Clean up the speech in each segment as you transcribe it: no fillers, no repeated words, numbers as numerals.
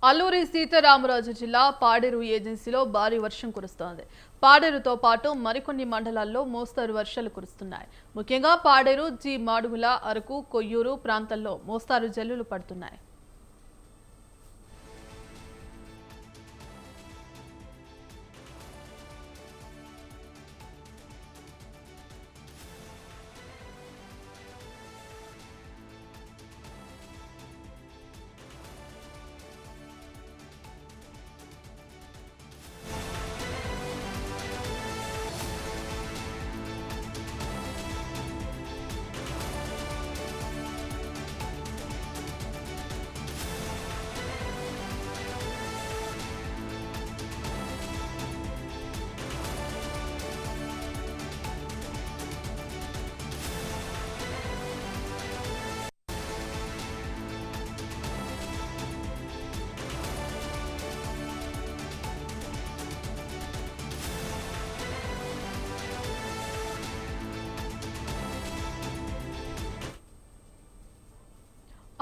అల్లూరి సీతారామరాజు జిల్లా పాడేరు ఏజెన్సీలో భారీ వర్షం కురుస్తోంది. పాడేరుతో పాటు మరికొన్ని మండలాల్లో మోస్తరు వర్షాలు కురుస్తున్నాయి. ముఖ్యంగా పాడేరు, జి మాడుగుల, అరకు, కొయ్యూరు ప్రాంతాల్లో మోస్తరు జల్లులు పడుతున్నాయి.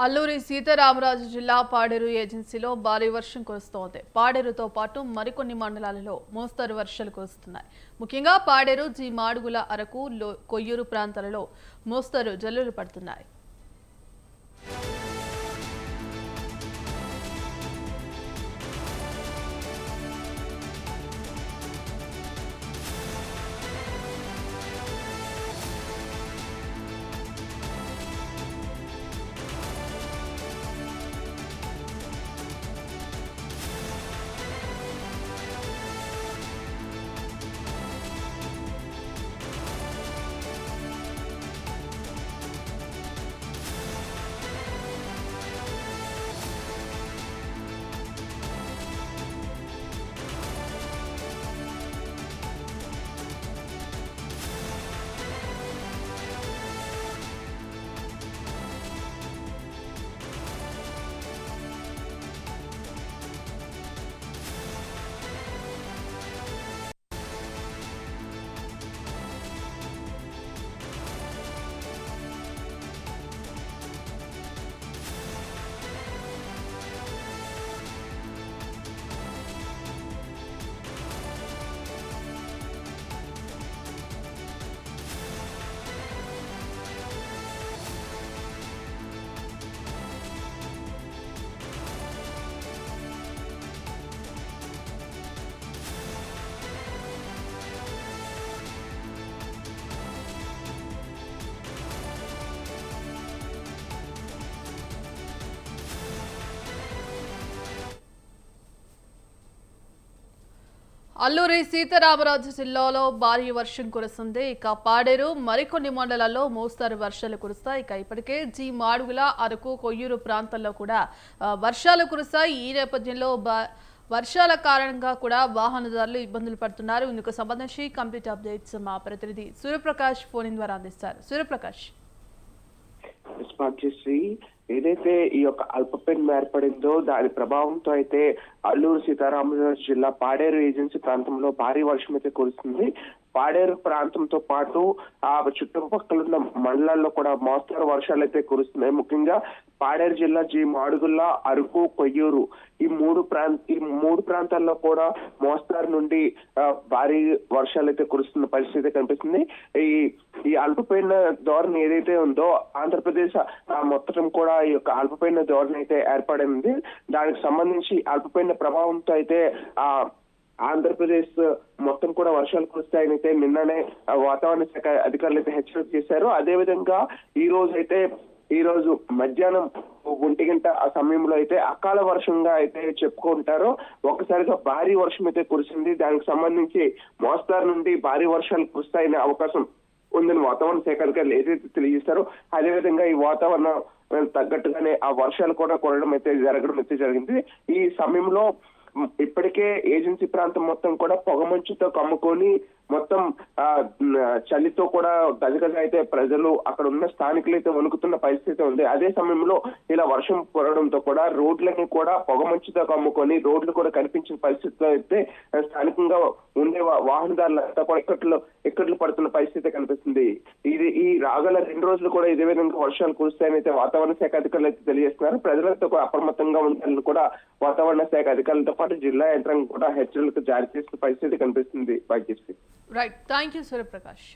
అల్లూరి సీతారామరాజు జిల్లా పాడేరు ఏజెన్సీలో భారీ వర్షం కురుస్తోంది. పాడేరుతో పాటు మరికొన్ని మండలాలలో మోస్తరు వర్షాలు కురుస్తున్నాయి. ముఖ్యంగా పాడేరు, జి మాడుగుల, అరకు, కొయ్యూరు ప్రాంతాలలో మోస్తరు జల్లులు పడుతున్నాయి. అల్లూరి సీతారామరాజు జిల్లాలో భారీ వర్షం కురుస్తుంది. ఇక పాడేరు, మరికొన్ని మండలాల్లో మోస్తరు వర్షాలు కురుస్తాయి. ఇక ఇప్పటికే జి మాడుగుల, అరకు, కొయ్యూరు ప్రాంతాల్లో కూడా వర్షాలు కురుస్తాయి. ఈ నేపథ్యంలో వర్షాల కారణంగా కూడా వాహనదారులు ఇబ్బందులు పడుతున్నారు. ఇందుకు సంబంధించి కంప్లీట్ అప్డేట్స్ మా ప్రతినిధి సూర్యప్రకాష్ ఫోన్ ద్వారా అందిస్తారు. సూర్యప్రకాష్. ఏదైతే ఈ యొక్క అల్పపీడనం ఏర్పడిందో దాని ప్రభావంతో అయితే అల్లూరు సీతారామరాజు జిల్లా పాడేరు ఏజెన్సీ ప్రాంతంలో భారీ వర్షం అయితే కురుస్తుంది. పాడేరు ప్రాంతంతో పాటు ఆ చుట్టుపక్కల ఉన్న మండలాల్లో కూడా మోస్తరు వర్షాలు అయితే కురుస్తున్నాయి. ముఖ్యంగా పాడేరు జిల్లా జి మాడుగుల, అరకు, కొయ్యూరు ఈ మూడు ప్రాంతాల్లో కూడా మోస్తరు నుండి భారీ వర్షాలు అయితే కురుస్తున్న పరిస్థితి కనిపిస్తుంది. ఈ అల్పపీడన ధోరణి ఏదైతే ఉందో ఆంధ్రప్రదేశ్ మొత్తం కూడా ఈ యొక్క అల్పపీడన ధోరణి అయితే ఏర్పడింది. దానికి సంబంధించి అల్పపీడన ప్రభావంతో అయితే ఆంధ్రప్రదేశ్ మొత్తం కూడా వర్షాలు కురుస్తాయని అయితే నిన్ననే వాతావరణ శాఖ అధికారులు అయితే హెచ్చరిక చేశారు. అదే విధంగా ఈ రోజు మధ్యాహ్నం 1 గంట ఆ సమయంలో అయితే అకాల వర్షంగా అయితే చెప్పుకుంటారో ఒక్కసారిగా భారీ వర్షం అయితే కురిసింది. దానికి సంబంధించి మోస్తరు నుండి భారీ వర్షాలు కురుస్తాయనే అవకాశం ఉందని వాతావరణ శాఖ అధికారులు ఏదైతే తెలియజేస్తారో అదేవిధంగా ఈ వాతావరణం తగ్గట్టుగానే ఆ వర్షాలు కూడా కురవడం అయితే జరగడం అయితే జరిగింది. ఈ సమయంలో ఇప్పటికే ఏజెన్సీ ప్రాంతం మొత్తం కూడా పొగమంచుతో కమ్ముకొని మొత్తం చలితో కూడా గజగజ అయితే ప్రజలు అక్కడ ఉన్న స్థానికులు అయితే వణుకుతున్న పరిస్థితి ఉంది. అదే సమయంలో ఇలా వర్షం కురవడంతో కూడా రోడ్లని కూడా పొగమంచుతో కమ్ముకొని రోడ్లు కూడా కనిపించిన పరిస్థితిలో అయితే స్థానికంగా ఉండే వాహనదారులంతా కూడా ఇక్కట్లు పడుతున్న పరిస్థితి కనిపిస్తుంది. ఈ రాగల 2 రోజులు కూడా ఇదే విధంగా వర్షాలు కురుస్తాయని అయితే వాతావరణ శాఖ అధికారులు అయితే తెలియజేస్తున్నారు. ప్రజలతో కూడా అప్రమత్తంగా ఉండాలని కూడా వాతావరణ శాఖ అధికారులతో పాటు జిల్లా యంత్రాంగం కూడా హెచ్చరికలు జారీ చేసిన పరిస్థితి కనిపిస్తుంది. Bhagyashree. Right, thank you Suryaprakash.